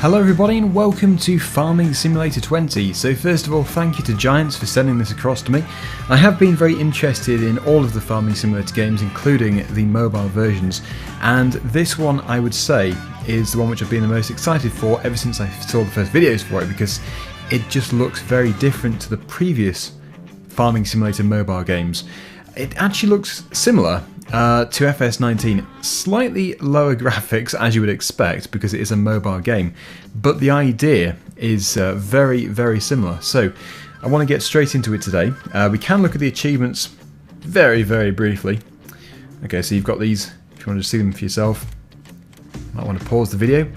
Hello everybody and welcome to Farming Simulator 20. So first of all, thank you to Giants for sending this across to me. I have been very interested in all of the Farming Simulator games, including the mobile versions, and this one I would say is the one which I've been the most excited for ever since I saw the first videos for it, because it just looks very different to the previous Farming Simulator mobile games. It actually looks similar to FS19, slightly lower graphics as you would expect because it is a mobile game, but the idea is very, very similar. So I want to get straight into it today. We can look at the achievements very, very briefly. Okay, so you've got these, if you want to see them for yourself. Might want to pause the video.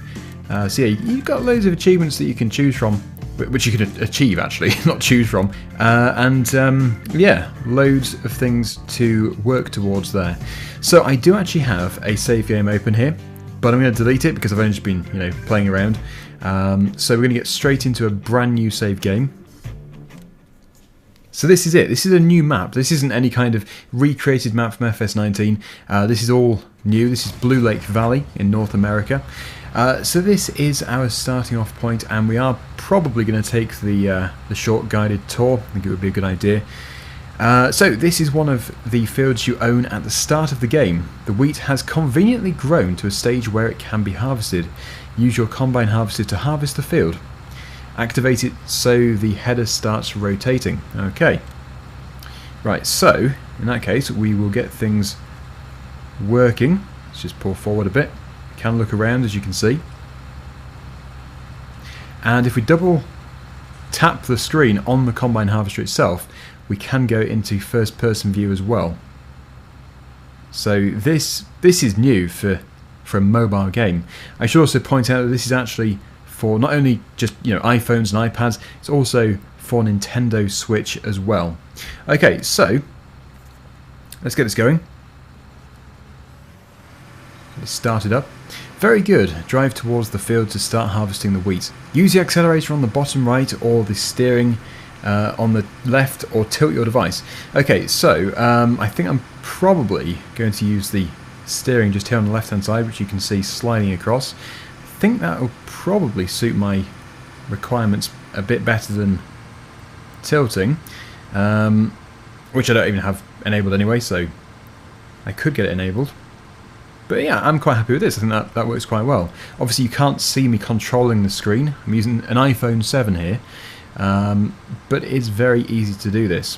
So yeah, you've got loads of achievements that you can choose from, which you can achieve actually, not choose from, yeah, loads of things to work towards there. So I do actually have a save game open here, but I'm going to delete it because I've only just been, playing around. So we're going to get straight into a brand new save game. So this is it. This is a new map. This isn't any kind of recreated map from FS19. This is all new. This is Blue Lake Valley in North America. So this is our starting off point, and we are probably going to take the short guided tour. I think it would be a good idea. So this is one of the fields you own at the start of the game. The wheat has conveniently grown to a stage where it can be harvested. Use your combine harvester to harvest the field. Activate it so the header starts rotating. Okay. Right, so in that case we will get things working. Let's just pull forward a bit. Can look around, as you can see, and if we double tap the screen on the combine harvester itself, we can go into first person view as well. So this is new for a mobile game. I should also point out that this is actually for not only just iPhones and iPads, it's also for Nintendo Switch as well. Okay, so let's get this going. Get it started up. Very good. Drive towards the field to start harvesting the wheat. Use the accelerator on the bottom right or the steering on the left, or tilt your device. Okay, so I think I'm probably going to use the steering just here on the left hand side, which you can see sliding across. I think that will probably suit my requirements a bit better than tilting, which I don't even have enabled anyway, so I could get it enabled. But yeah, I'm quite happy with this. I think that works quite well. Obviously you can't see me controlling the screen. I'm using an iPhone 7 here, but it's very easy to do this.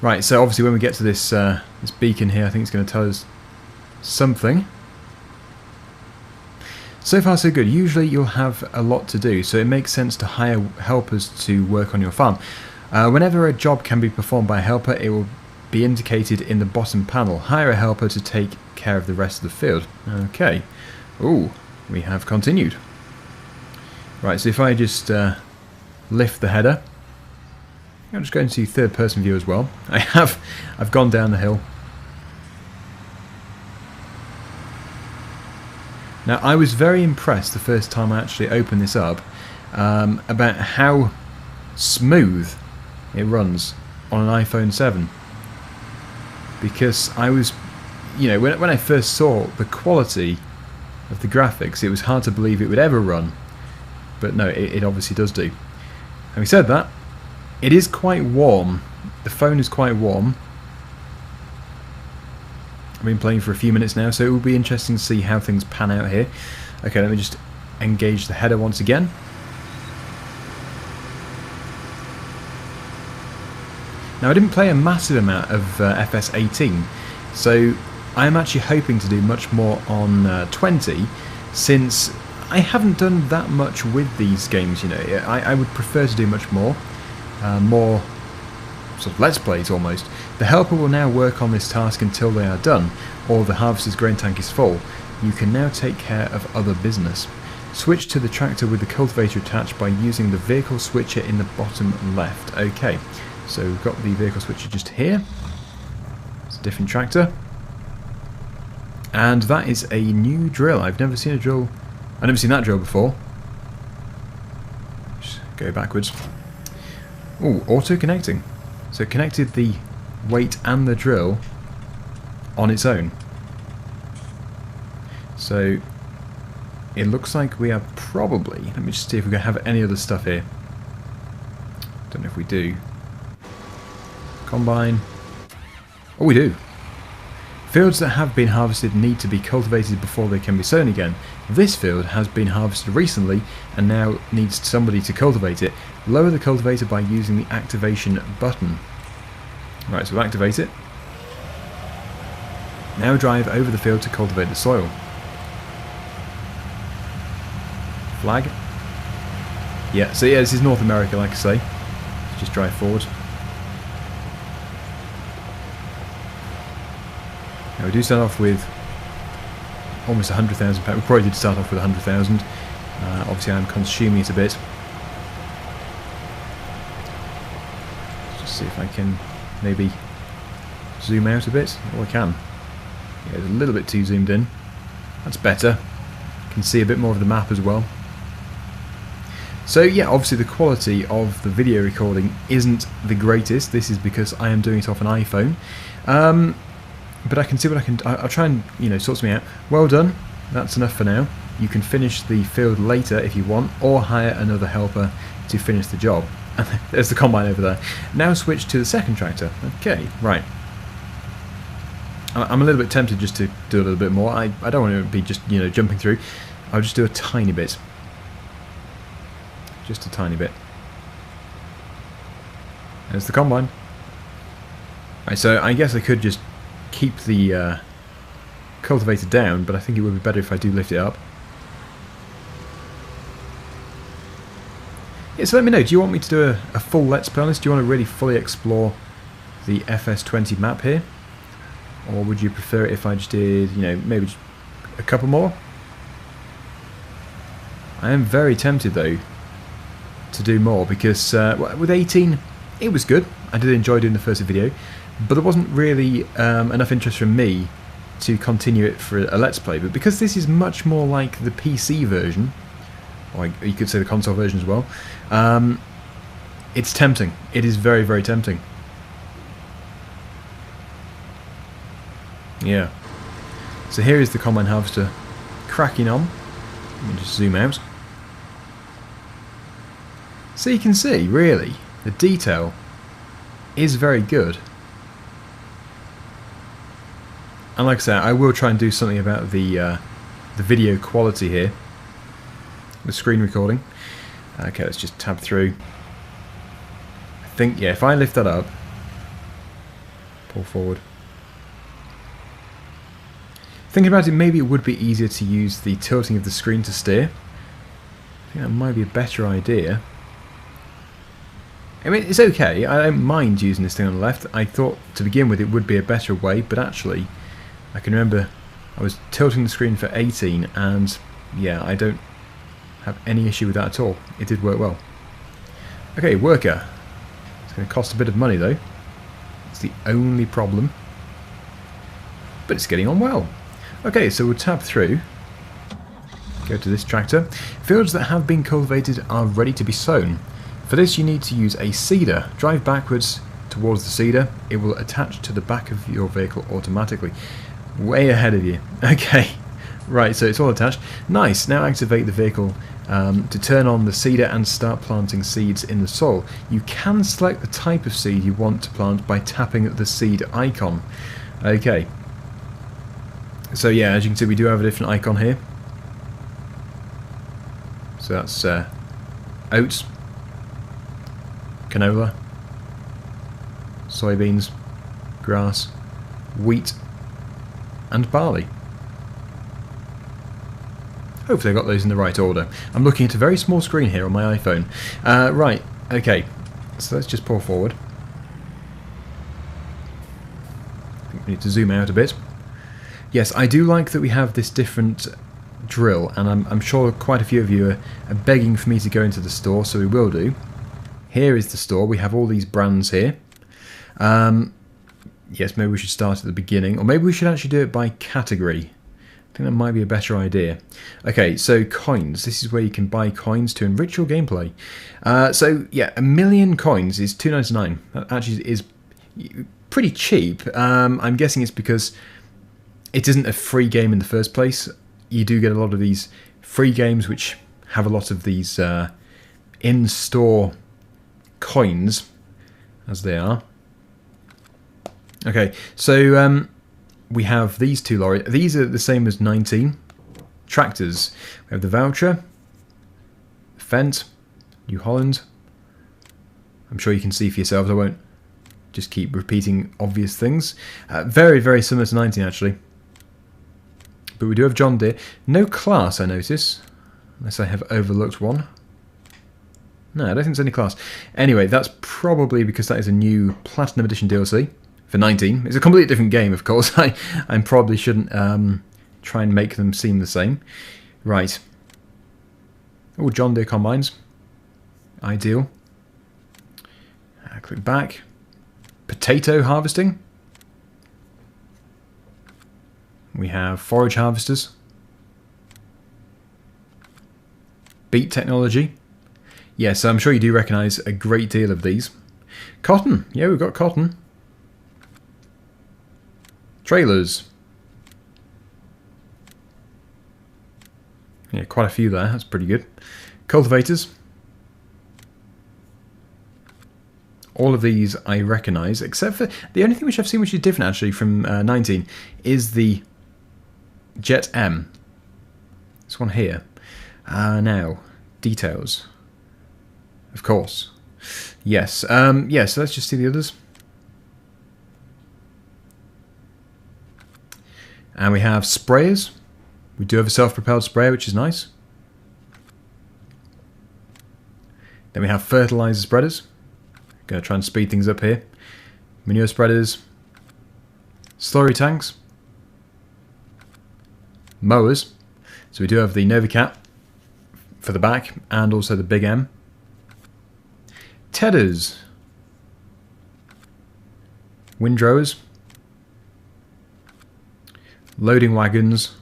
Right, so obviously when we get to this this beacon here, I think it's going to tell us something. So far so good. Usually you'll have a lot to do, so it makes sense to hire helpers to work on your farm. Whenever a job can be performed by a helper, it will be indicated in the bottom panel. Hire a helper to take care of the rest of the field. Okay. Ooh, we have continued. Right, so if I just lift the header, I'm just going to third person view as well. I've gone down the hill. Now I was very impressed the first time I actually opened this up about how smooth it runs on an iPhone 7. Because I was, when I first saw the quality of the graphics, it was hard to believe it would ever run. But no, it obviously does do. Having said that, it is quite warm. The phone is quite warm. I've been playing for a few minutes now, so it will be interesting to see how things pan out here. Okay, let me just engage the header once again. Now I didn't play a massive amount of FS18, so I'm actually hoping to do much more on 20, since I haven't done that much with these games. I would prefer to do much more, more sort of let's plays almost. The helper will now work on this task until they are done, or the harvester's grain tank is full. You can now take care of other business. Switch to the tractor with the cultivator attached by using the vehicle switcher in the bottom left. Okay. So we've got the vehicle switcher just here. It's a different tractor. And that is a new drill. I've never seen a drill. I've never seen that drill before. Just go backwards. Ooh, auto connecting. So it connected the weight and the drill on its own. So it looks like we are probably, let me just see if we have any other stuff here. Don't know if we do. Combine. Oh, we do. Fields that have been harvested need to be cultivated before they can be sown again. This field has been harvested recently and now needs somebody to cultivate it. Lower the cultivator by using the activation button. Right, so we'll activate it. Now drive over the field to cultivate the soil. Flag. Yeah, so yeah, this is North America, like I say. Let's just drive forward. Now we do start off with almost £100,000. We probably did start off with 100,000. Obviously I'm consuming it a bit. Let's just see if I can maybe zoom out a bit. Oh, I can. Yeah, it's a little bit too zoomed in. That's better. Can see a bit more of the map as well. So yeah, obviously the quality of the video recording isn't the greatest. This is because I am doing it off an iPhone. But I can see what I can. I'll try and, you know, sort something out. Well done. That's enough for now. You can finish the field later if you want, or hire another helper to finish the job. There's the combine over there. Now switch to the second tractor. Okay, right. I'm a little bit tempted just to do a little bit more. I don't want to be just, you know, jumping through. I'll just do a tiny bit. Just a tiny bit. There's the combine. Right, so I guess I could just keep the cultivator down, but I think it would be better if I do lift it up. Yeah, so let me know, do you want me to do a full Let's Play on this? Do you want to really fully explore the FS20 map here? Or would you prefer it if I just did, you know, maybe just a couple more? I am very tempted though to do more because with 18 it was good. I did enjoy doing the first video, but there wasn't really enough interest from me to continue it for a Let's Play. But because this is much more like the PC version, or you could say the console version as well, it's tempting. It is very, very tempting. Yeah. So here is the Combine Harvester cracking on. Let me just zoom out. So you can see, really, the detail is very good. And like I said, I will try and do something about the video quality here, the screen recording. Okay, let's just tab through. I think, yeah, if I lift that up, pull forward. Thinking about it, maybe it would be easier to use the tilting of the screen to steer. I think that might be a better idea. I mean, it's okay. I don't mind using this thing on the left. I thought to begin with it would be a better way, but actually I can remember I was tilting the screen for 18 and yeah, I don't have any issue with that at all. It did work well. Okay, worker. It's going to cost a bit of money though. It's the only problem. But it's getting on well. Okay, so we'll tab through. Go to this tractor. Fields that have been cultivated are ready to be sown. For this you need to use a seeder. Drive backwards towards the seeder. It will attach to the back of your vehicle automatically. Way ahead of you. Okay, right, so it's all attached. Nice, now activate the vehicle to turn on the seeder and start planting seeds in the soil. You can select the type of seed you want to plant by tapping the seed icon. Okay. So yeah, as you can see we do have a different icon here. So that's oats, canola, soybeans, grass, wheat and barley. Hopefully I got those in the right order. I'm looking at a very small screen here on my iPhone. Right, okay, so let's just pull forward. I think we need to zoom out a bit. Yes, I do like that we have this different drill, and I'm sure quite a few of you are begging for me to go into the store, so we will do. Here is the store. We have all these brands here. Yes, maybe we should start at the beginning, or maybe we should actually do it by category. I think that might be a better idea. Okay, so coins. This is where you can buy coins to enrich your gameplay. So yeah, 1,000,000 coins is $2.99. That actually is pretty cheap. I'm guessing it's because it isn't a free game in the first place. you do get a lot of these free games which have a lot of these in-store coins, as they are. Okay, so we have these two lorries. These are the same as 19 tractors. We have the Voucher, Fent, New Holland. I'm sure you can see for yourselves. I won't just keep repeating obvious things. Very, very similar to 19 actually. But we do have John Deere. No class, I notice. Unless I have overlooked one. No, I don't think there's any class. Anyway, that's probably because that is a new Platinum Edition DLC for 19. It's a completely different game, of course. I probably shouldn't try and make them seem the same. Right. Oh, John Deere Combines. Ideal. Click back. Potato harvesting. We have forage harvesters. Beet technology. Yes, I'm sure you do recognise a great deal of these. Cotton. Yeah, we've got cotton. Trailers. Yeah, quite a few there. That's pretty good. Cultivators. All of these I recognise, except for the only thing which I've seen which is different actually from 19 is the Jet M. This one here. Now, details. Of course. Yes. Yeah, so let's just see the others. And we have sprayers. We do have a self-propelled sprayer, which is nice. Then we have fertilizer spreaders. Going to try and speed things up here. Manure spreaders. Slurry tanks. Mowers. So we do have the Novacat for the back and also the Big M. Tedders. Windrowers. Loading wagons.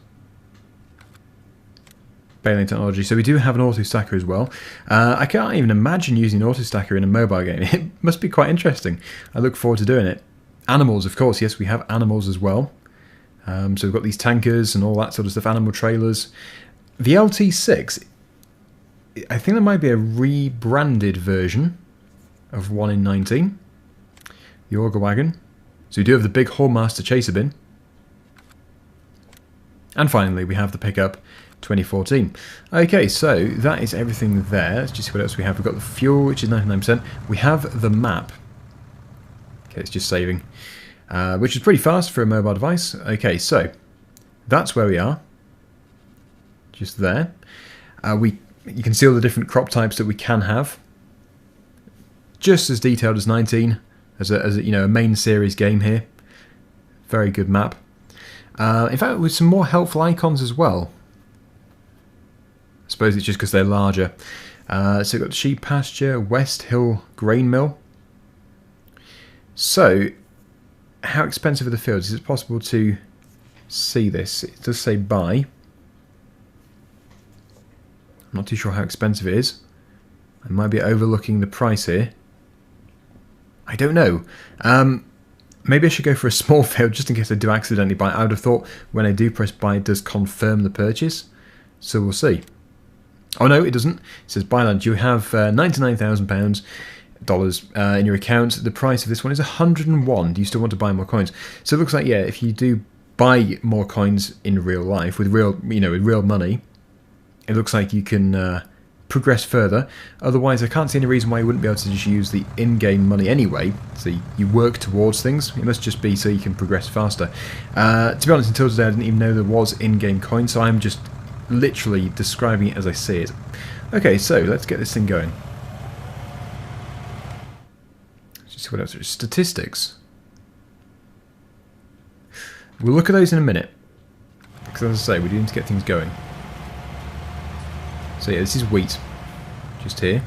Baling technology. So we do have an auto stacker as well. I can't even imagine using an auto stacker in a mobile game. It must be quite interesting. I look forward to doing it. Animals, of course. Yes, we have animals as well. So we've got these tankers and all that sort of stuff. Animal trailers. The LT6, I think there might be a rebranded version of one in 19. The auger wagon. So we do have the big Hallmaster chaser bin. And finally, we have the pickup 2014. Okay, so that is everything there. Let's just see what else we have. We've got the fuel, which is 99%. We have the map. Okay, it's just saving. Which is pretty fast for a mobile device. Okay, so that's where we are. Just there. You can see all the different crop types that we can have. Just as detailed as 19, as a you know, a main series game here. Very good map. In fact, with some more helpful icons as well. I suppose it's just because they're larger. So we've got sheep pasture, West Hill grain mill. So, how expensive are the fields? Is it possible to see this? It does say buy. I'm not too sure how expensive it is. I might be overlooking the price here. I don't know. Maybe I should go for a small field just in case I do accidentally buy. I would have thought when I do press buy, it does confirm the purchase. So we'll see. Oh no, it doesn't. It says buy land. You have $99,000 in your account. The price of this one is 101. Do you still want to buy more coins? So it looks like, yeah, if you do buy more coins in real life with real, with real money, it looks like you can progress further. Otherwise, I can't see any reason why you wouldn't be able to just use the in-game money anyway. So you work towards things. It must just be so you can progress faster. To be honest, until today, I didn't even know there was in-game coins. So I'm just literally describing it as I see it. Okay, so let's get this thing going. Let's just see what else there is. Statistics. We'll look at those in a minute. Because as I say, we do need to get things going. So yeah, this is wheat. Just here.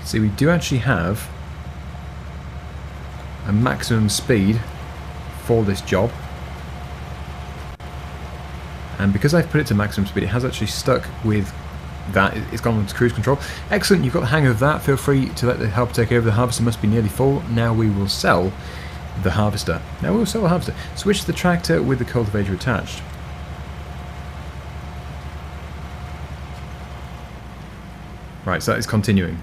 See, we do actually have a maximum speed for this job. And because I've put it to maximum speed, it has actually stuck with that. It's gone into cruise control. Excellent, you've got the hang of that. Feel free to let the help take over. The harvester must be nearly full. Now we will sell the harvester. Now we'll sell the harvester. Switch the tractor with the cultivator attached. Right, so that is continuing.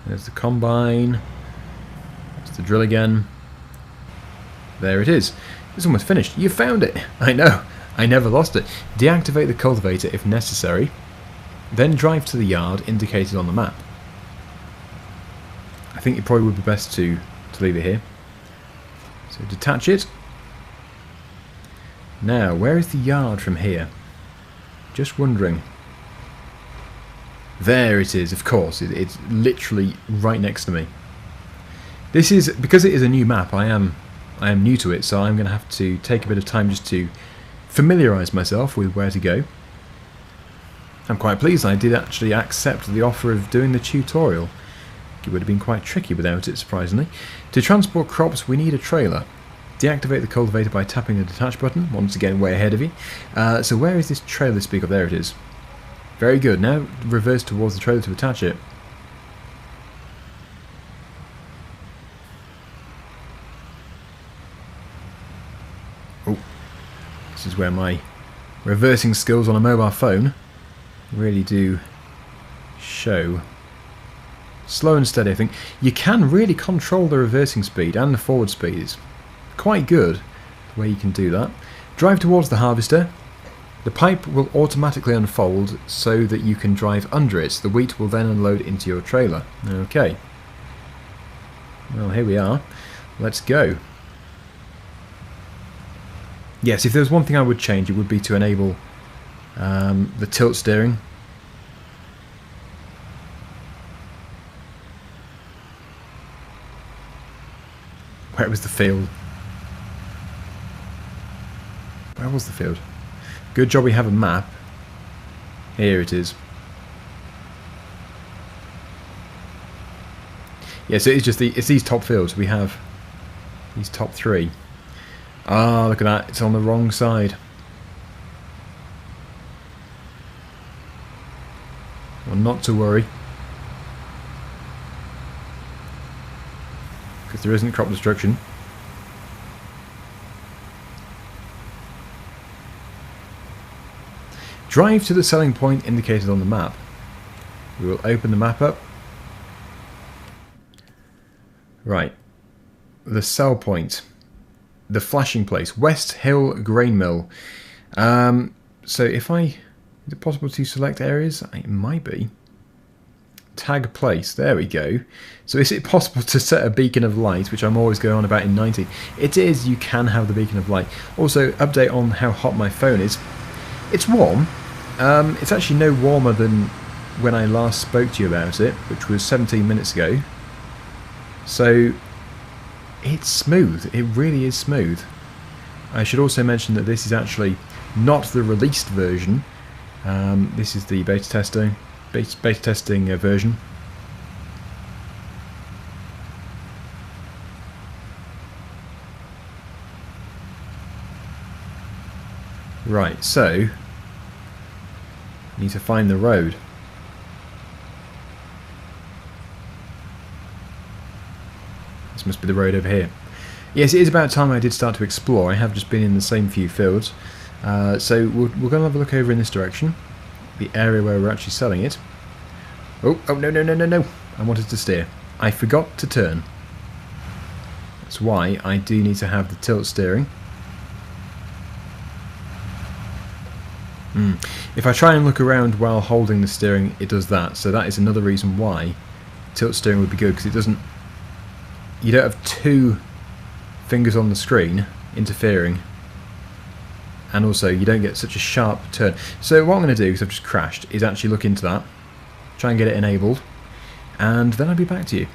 There's the combine. There's the drill again. There it is. It's almost finished. You found it! I know. I never lost it. Deactivate the cultivator if necessary. Then drive to the yard indicated on the map. I think it probably would be best to leave it here. So detach it. Now, where is the yard from here? Just wondering. There it is, of course. It's literally right next to me. This is, because it is a new map, I am new to it, so I'm going to have to take a bit of time just to familiarise myself with where to go. I'm quite pleased I did actually accept the offer of doing the tutorial. It would have been quite tricky without it, surprisingly. To transport crops, we need a trailer. Deactivate the cultivator by tapping the detach button, once again way ahead of you. So where is this trailer speak of? There it is. Very good. Now reverse towards the trailer to attach it. Oh, this is where my reversing skills on a mobile phone really do show. Slow and steady, I think. You can really control the reversing speed and the forward speed. It's quite good the way you can do that. Drive towards the harvester. The pipe will automatically unfold so that you can drive under it. The wheat will then unload into your trailer. Okay. Well, here we are. Let's go. Yes, if there was one thing I would change, it would be to enable the tilt steering. Where was the field? Where was the field? Good job we have a map. Here it is. Yeah, so it's just it's these top fields. We have these top three. Ah, look at that. It's on the wrong side. Well, not to worry. Because there isn't crop destruction. Drive to the selling point indicated on the map. We will open the map up. Right. The sell point. The flashing place. West Hill Grain Mill. So if I... Is it possible to select areas? It might be. Tag place. There we go. So is it possible to set a beacon of light, which I'm always going on about in 90? It is. You can have the beacon of light. Also, update on how hot my phone is. It's warm. It's actually no warmer than when I last spoke to you about it, which was 17 minutes ago. So it's smooth. It really is smooth. I should also mention that this is actually not the released version. This is the beta testing version. Right, so need to find the road. This must be the road over here. Yes, it is about time I did start to explore. I have just been in the same few fields. So we're going to have a look over in this direction. The area where we're actually selling it. Oh, no. I wanted to steer. I forgot to turn. That's why I do need to have the tilt steering. If I try and look around while holding the steering, it does that. So that is another reason why tilt steering would be good, because it doesn't... You don't have two fingers on the screen interfering, and also you don't get such a sharp turn. So what I'm going to do, because I've just crashed, is actually look into that, try and get it enabled, and then I'll be back to you.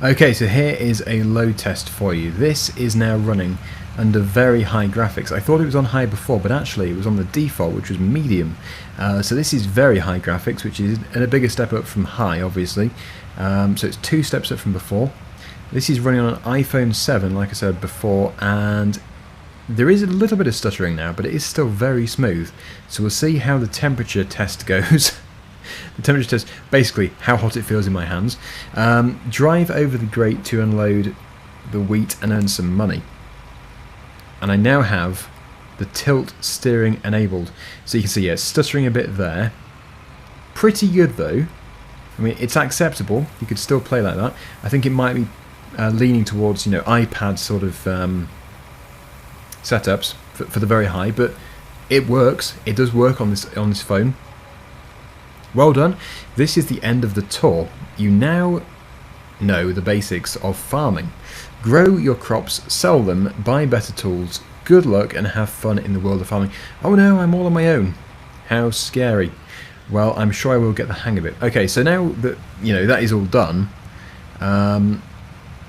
Okay, so here is a load test for you. This is now running under very high graphics. I thought it was on high before, but actually it was on the default, which was medium. So this is very high graphics, which is a bigger step up from high, obviously. So it's 2 steps up from before. This is running on an iPhone 7, like I said before, and there is a little bit of stuttering now, but it is still very smooth. So we'll see how the temperature test goes. The temperature test, basically how hot it feels in my hands. Drive over the grate to unload the wheat and earn some money. And I now have the tilt steering enabled. So you can see, yeah, it's stuttering a bit there. Pretty good though. I mean, it's acceptable. You could still play like that. I think it might be leaning towards, you know, iPad sort of setups for the very high, but it works. It does work on this phone. Well done. This is the end of the tour. You now know the basics of farming. Grow your crops, sell them, buy better tools. Good luck and have fun in the world of farming. Oh no, I'm all on my own. How scary. Well, I'm sure I will get the hang of it. Okay, so now that, you know, that is all done,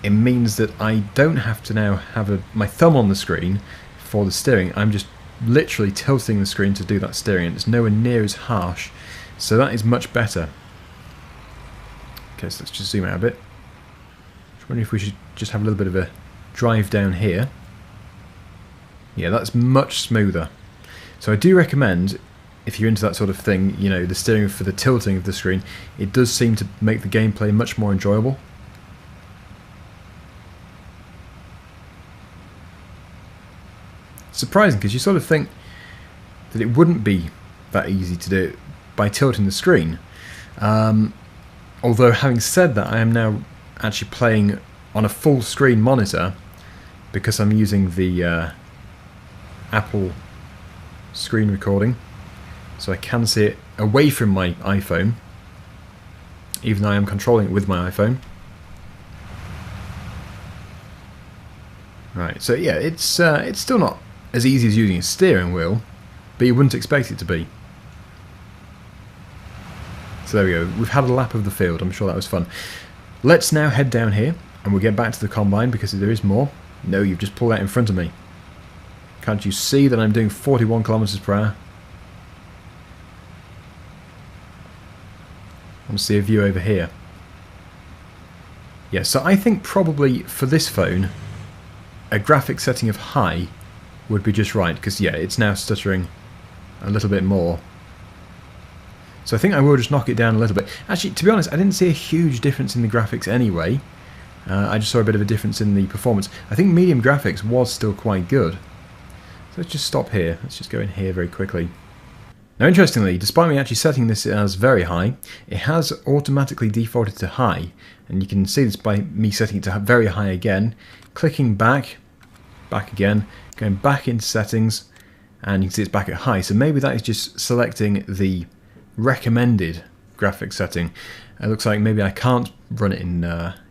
it means that I don't have to now have my thumb on the screen for the steering. I'm just literally tilting the screen to do that steering, and it's nowhere near as harsh. So that is much better. Okay, so let's just zoom out a bit. Just wondering if we should just have a little bit of a drive down here. Yeah, that's much smoother. So I do recommend, if you're into that sort of thing, you know, the steering for the tilting of the screen, it does seem to make the gameplay much more enjoyable. Surprising, because you sort of think that it wouldn't be that easy to do it by tilting the screen. Although having said that, I am now actually playing on a full screen monitor because I'm using the Apple screen recording, so I can see it away from my iPhone, even though I am controlling it with my iPhone. Right, so yeah, it's still not as easy as using a steering wheel, but you wouldn't expect it to be. So there we go, we've had a lap of the field. I'm sure that was fun. Let's now head down here and we'll get back to the combine because there is more. No, you've just pulled out in front of me. Can't you see that I'm doing 41 kilometers per hour? I want to see a view over here. Yeah, so I think probably for this phone a graphics setting of high would be just right, because yeah, it's now stuttering a little bit more. So I think I will just knock it down a little bit. Actually, to be honest, I didn't see a huge difference in the graphics anyway. I just saw a bit of a difference in the performance. I think medium graphics was still quite good. So let's just stop here. Let's just go in here very quickly. Now interestingly, despite me actually setting this as very high, it has automatically defaulted to high. And you can see this by me setting it to very high again, clicking back again, going back into settings, and you can see it's back at high. So maybe that is just selecting the recommended graphics setting. It looks like maybe I can't run it in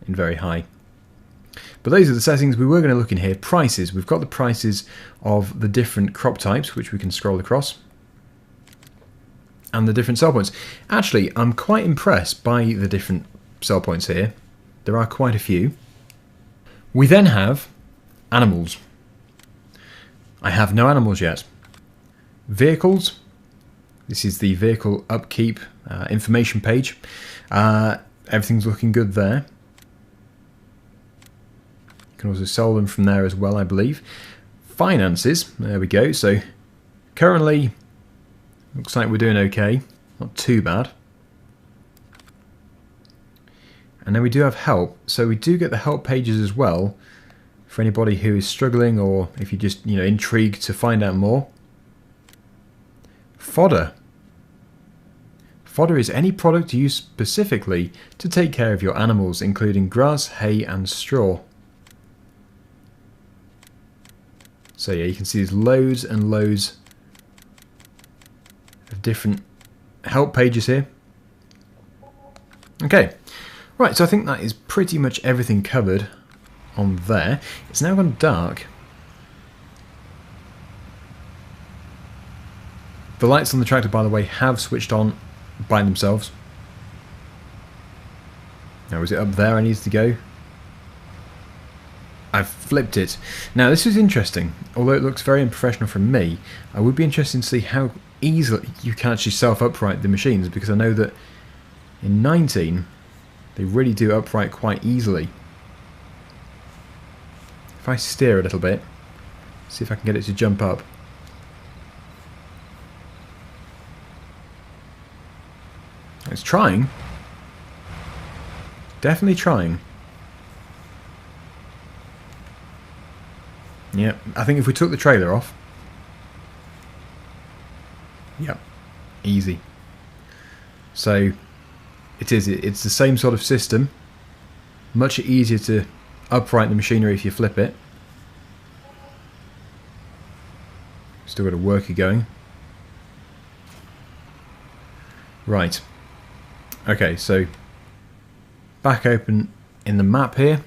very high. But those are the settings. We were going to look in here. Prices. We've got the prices of the different crop types, which we can scroll across, and the different sell points. Actually, I'm quite impressed by the different sell points here. There are quite a few. We then have animals. I have no animals yet. Vehicles. This is the vehicle upkeep information page. Everything's looking good there. You can also sell them from there as well, I believe. Finances. There we go. So currently, looks like we're doing okay. Not too bad. And then we do have help. So we do get the help pages as well for anybody who is struggling, or if you're just, you know, intrigued to find out more. Fodder. Fodder is any product used specifically to take care of your animals, including grass, hay and straw. So yeah, you can see there's loads and loads of different help pages here. Okay, right, so I think that is pretty much everything covered on there. It's now gone dark. The lights on the tractor, by the way, have switched on by themselves. Now, is it up there I need to go? I've flipped it. Now, this is interesting. Although it looks very unprofessional from me, I would be interested to see how easily you can actually self-upright the machines, because I know that in 19, they really do upright quite easily. If I steer a little bit, see if I can get it to jump up. It's trying. Definitely trying. Yeah, I think if we took the trailer off... Yep, easy. So, it's the same sort of system. Much easier to upright the machinery if you flip it. Still got a worker going. Right. Okay, so back open in the map here.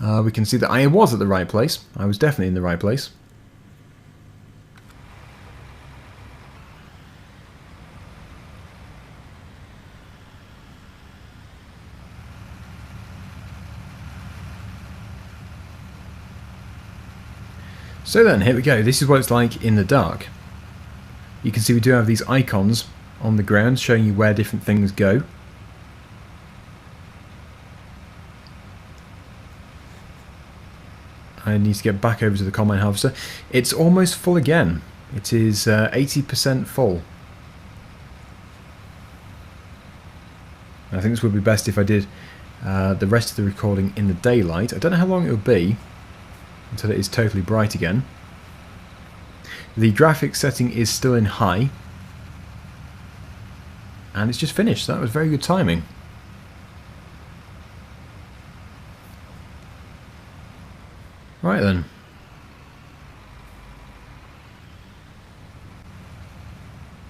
We can see that I was at the right place. I was definitely in the right place. So then, here we go. This is what it's like in the dark. You can see we do have these icons on the ground showing you where different things go. I need to get back over to the combine harvester. It's almost full again. It is 80% full. I think this would be best if I did the rest of the recording in the daylight. I don't know how long it will be until it is totally bright again. The graphics setting is still in high. And it's just finished. That was very good timing. Right then.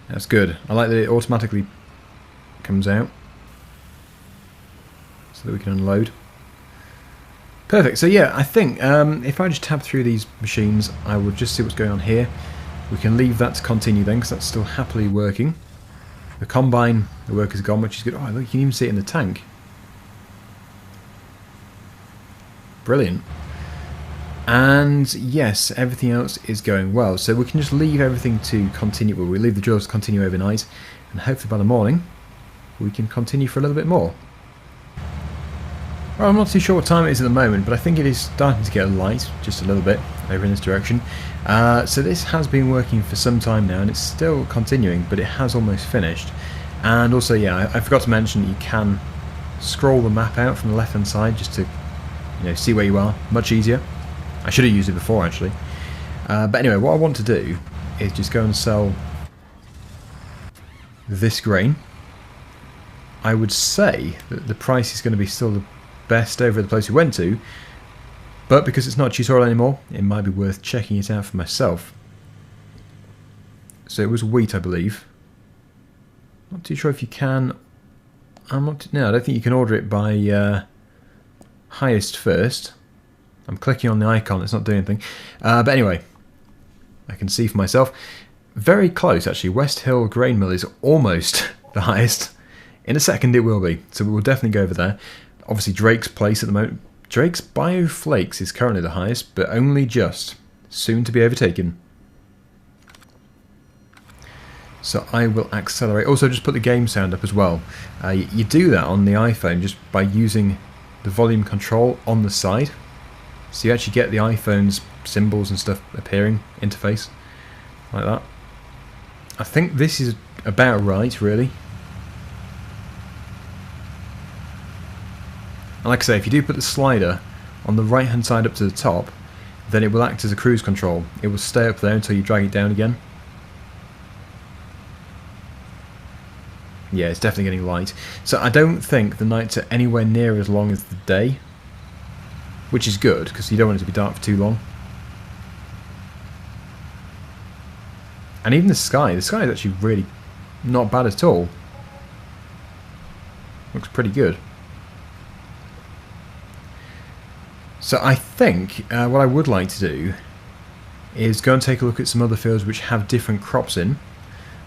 That's good. I like that it automatically comes out so that we can unload. Perfect. So yeah, I think if I just tab through these machines, I will just see what's going on here. We can leave that to continue then, because that's still happily working. The combine, the work is gone, which is good. Oh, look, you can even see it in the tank. Brilliant. And yes, everything else is going well. So we can just leave everything to continue. Well, we leave the drills to continue overnight, and hopefully by the morning we can continue for a little bit more. Well, I'm not too sure what time it is at the moment, but I think it is starting to get light, just a little bit, over in this direction. So this has been working for some time now, and it's still continuing, but it has almost finished. And also, yeah, I forgot to mention that you can scroll the map out from the left-hand side just to, see where you are. Much easier. I should have used it before, actually. But anyway, what I want to do is just go and sell this grain. I would say that the price is going to be still the best over at the place we went to, but because it's not a tutorial anymore, it might be worth checking it out for myself. So it was wheat, I believe. Not too sure if you can. No, I don't think you can order it by highest first. I'm clicking on the icon, it's not doing anything. But anyway, I can see for myself. Very close, actually. West Hill Grain Mill is almost the highest. In a second it will be, so we will definitely go over there. Obviously Drake's Place at the moment. Drake's Bioflakes is currently the highest, but only just. Soon to be overtaken. So I will accelerate. Also, just put the game sound up as well. You do that on the iPhone just by using the volume control on the side. So you actually get the iPhone's symbols and stuff appearing, interface, like that. I think this is about right, really. And like I say, if you do put the slider on the right hand side up to the top, then it will act as a cruise control. It will stay up there until you drag it down again. Yeah, it's definitely getting light. So I don't think the nights are anywhere near as long as the day, which is good, because you don't want it to be dark for too long. And even the sky is actually really not bad at all. Looks pretty good. So I think what I would like to do is go and take a look at some other fields which have different crops in.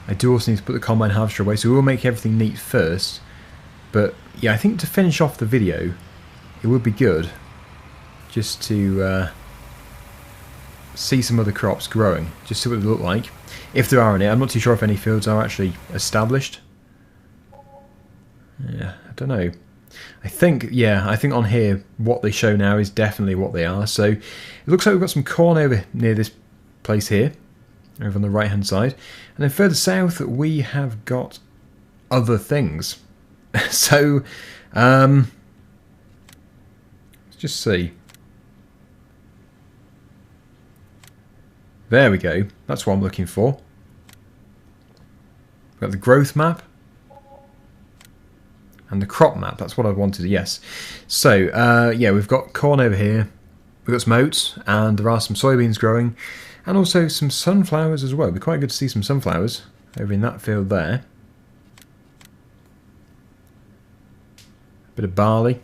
I do also need to put the combine harvester away, so we will make everything neat first. But yeah, I think to finish off the video, it would be good just to see some other crops growing, just see what they look like, if there are any. I'm not too sure if any fields are actually established. Yeah, I don't know. I think on here what they show now is definitely what they are. So it looks like we've got some corn over near this place here, over on the right hand side, and then further south we have got other things. So, let's just see. There we go. That's what I'm looking for. We've got the growth map. And the crop map. That's what I wanted, yes. So, yeah, we've got corn over here. We've got some oats. And there are some soybeans growing. And also some sunflowers as well. It'd be quite good to see some sunflowers over in that field there. Bit of barley.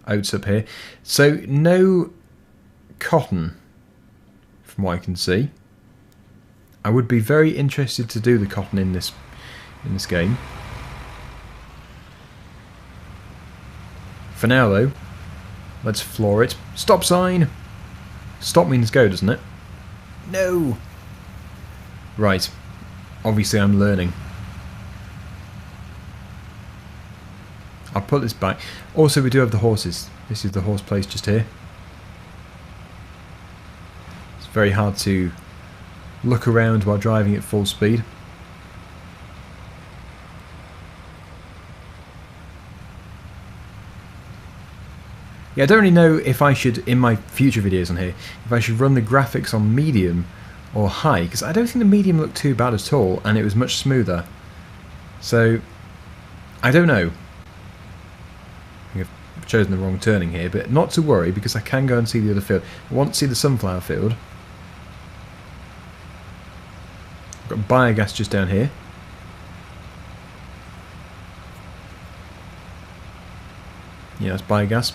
Oats up here. So, no cotton, from what I can see. I would be very interested to do the cotton in this game. For now though, let's floor it. Stop sign! Stop means go, doesn't it? No! Right. Obviously I'm learning. I'll put this back. Also we do have the horses. This is the horse place just here. It's very hard to look around while driving at full speed. Yeah, I don't really know if I should, in my future videos on here, if I should run the graphics on medium or high, because I don't think the medium looked too bad at all, and it was much smoother. So, I don't know. I think I've chosen the wrong turning here, but not to worry, because I can go and see the other field. I want to see the sunflower field. I've got biogas just down here. Yeah, that's biogas.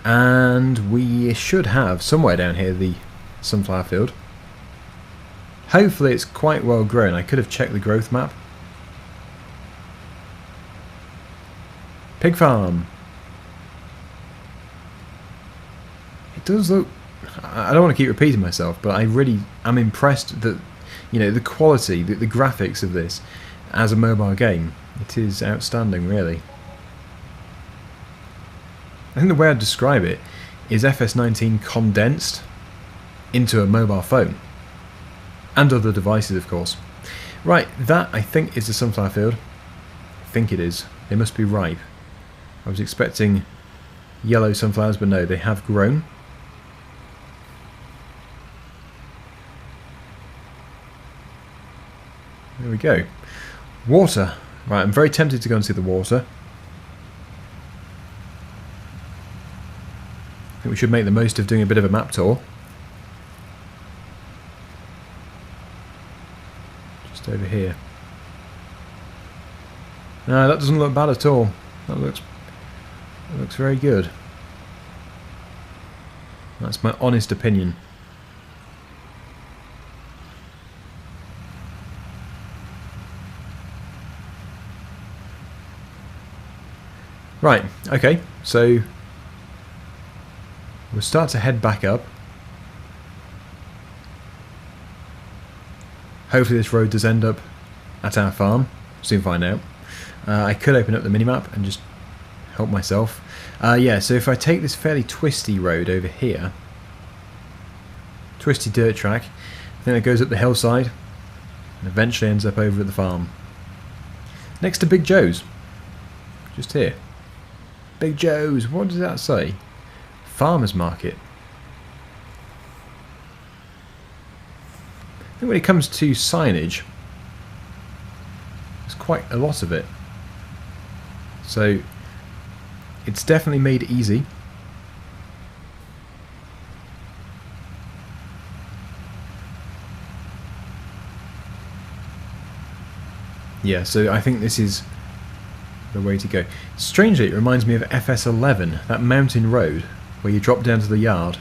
And we should have somewhere down here the sunflower field. Hopefully it's quite well grown. I could have checked the growth map. Pig farm. It does look... I don't want to keep repeating myself, but I really am impressed that, you know, the quality, the graphics of this as a mobile game. It is outstanding, really. I think the way I'd describe it is FS19 condensed into a mobile phone. And other devices, of course. Right, that I think is the sunflower field. I think it is. They must be ripe. I was expecting yellow sunflowers, but no, they have grown. There we go. Water. Right, I'm very tempted to go and see the water. I think we should make the most of doing a bit of a map tour. Just over here. No, that doesn't look bad at all. That looks very good. That's my honest opinion. Right, okay, so we'll start to head back up. Hopefully this road does end up at our farm. Soon find out. I could open up the minimap and just help myself. Yeah, so if I take this fairly twisty road over here, twisty dirt track, then it goes up the hillside and eventually ends up over at the farm. Next to Big Joe's. Just here. Big Joe's, what does that say? Farmers Market. I think when it comes to signage, there's quite a lot of it. So it's definitely made easy. Yeah, so I think this is the way to go. Strangely, it reminds me of FS11, that mountain road where you drop down to the yard.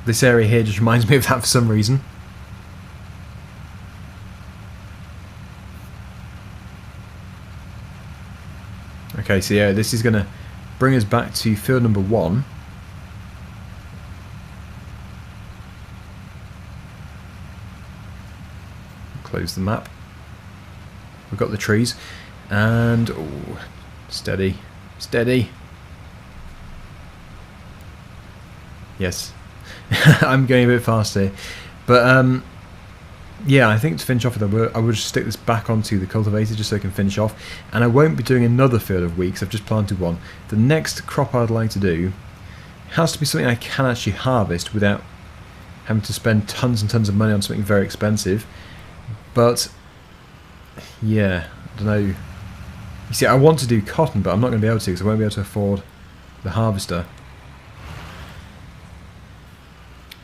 This area here just reminds me of that for some reason. Okay, so yeah, this is going to bring us back to field number 1. Close the map. We've got the trees. And, oh, steady, steady. Yes, I'm going a bit fast here. But yeah, I think to finish off with that, I would just stick this back onto the cultivator just so I can finish off. And I won't be doing another field of wheat because I've just planted one. The next crop I'd like to do has to be something I can actually harvest without having to spend tons and tons of money on something very expensive. But, yeah, I don't know. You see, I want to do cotton, but I'm not going to be able to because I won't be able to afford the harvester.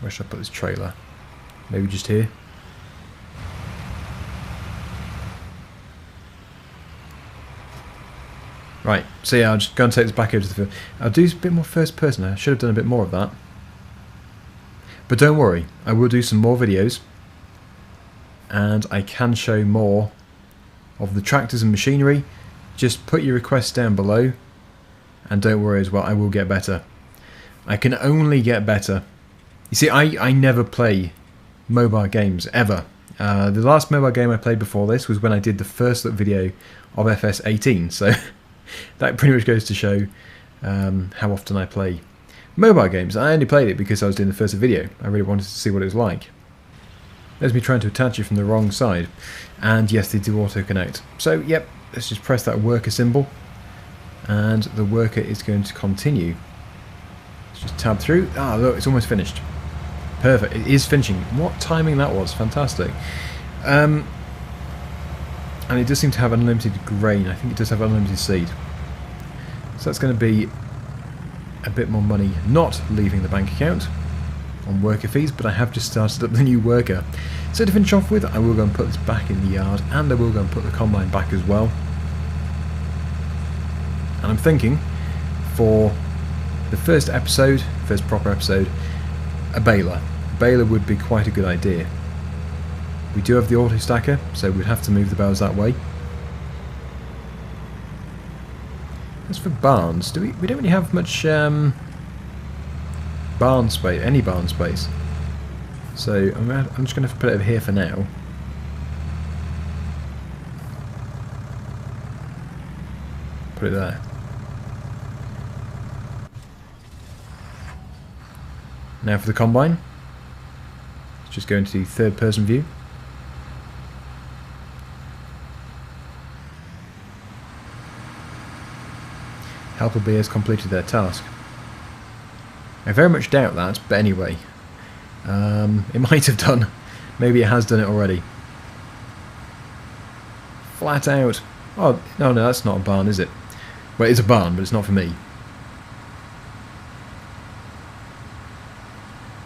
Where should I put this trailer? Maybe just here? Right, so yeah, I'll just go and take this back over to the field. I'll do a bit more first person. I should have done a bit more of that. But don't worry, I will do some more videos. And I can show more of the tractors and machinery. Just put your requests down below. And don't worry as well, I will get better. I can only get better. You see, I never play mobile games, ever. The last mobile game I played before this was when I did the first look video of FS18, so that pretty much goes to show how often I play mobile games. I only played it because I was doing the first video. I really wanted to see what it was like. There's me trying to attach it from the wrong side. And yes, they do auto-connect. So, yep, let's just press that worker symbol. And the worker is going to continue. Let's just tab through. Ah, look, it's almost finished. Perfect, it is finishing. What timing that was, fantastic. And it does seem to have unlimited grain. I think it does have unlimited seed. So that's going to be a bit more money not leaving the bank account on worker fees, but I have just started up the new worker. So to finish off with, I will go and put this back in the yard, and I will go and put the combine back as well. And I'm thinking, for the first episode, first proper episode, a baler. A baler would be quite a good idea. We do have the auto stacker, so we'd have to move the bales that way. As for barns, we don't really have much barn space, any barn space. So I'm just going to put it over here for now. Put it there. Now for the combine, let's just go into the third person view. Helper B has completed their task. I very much doubt that, but anyway. It might have done. Maybe it has done it already. Flat out. Oh, no, that's not a barn, is it? Well, it's a barn, but it's not for me.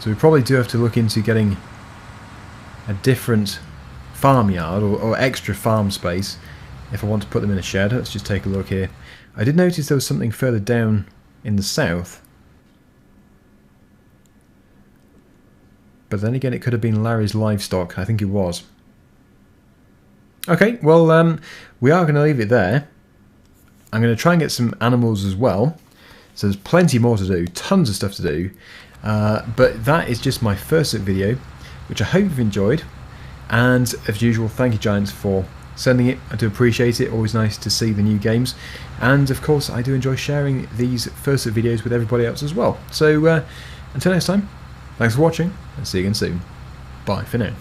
So we probably do have to look into getting a different farmyard or extra farm space if I want to put them in a shed. Let's just take a look here. I did notice there was something further down in the south. But then again, it could have been Larry's livestock. I think it was. Okay, well, we are going to leave it there. I'm going to try and get some animals as well. So there's plenty more to do, tons of stuff to do. But that is just my first look video, which I hope you've enjoyed. And as usual, thank you Giants for sending it. I do appreciate it. Always nice to see the new games. And of course, I do enjoy sharing these first look videos with everybody else as well. So until next time, thanks for watching, and see you again soon. Bye for now.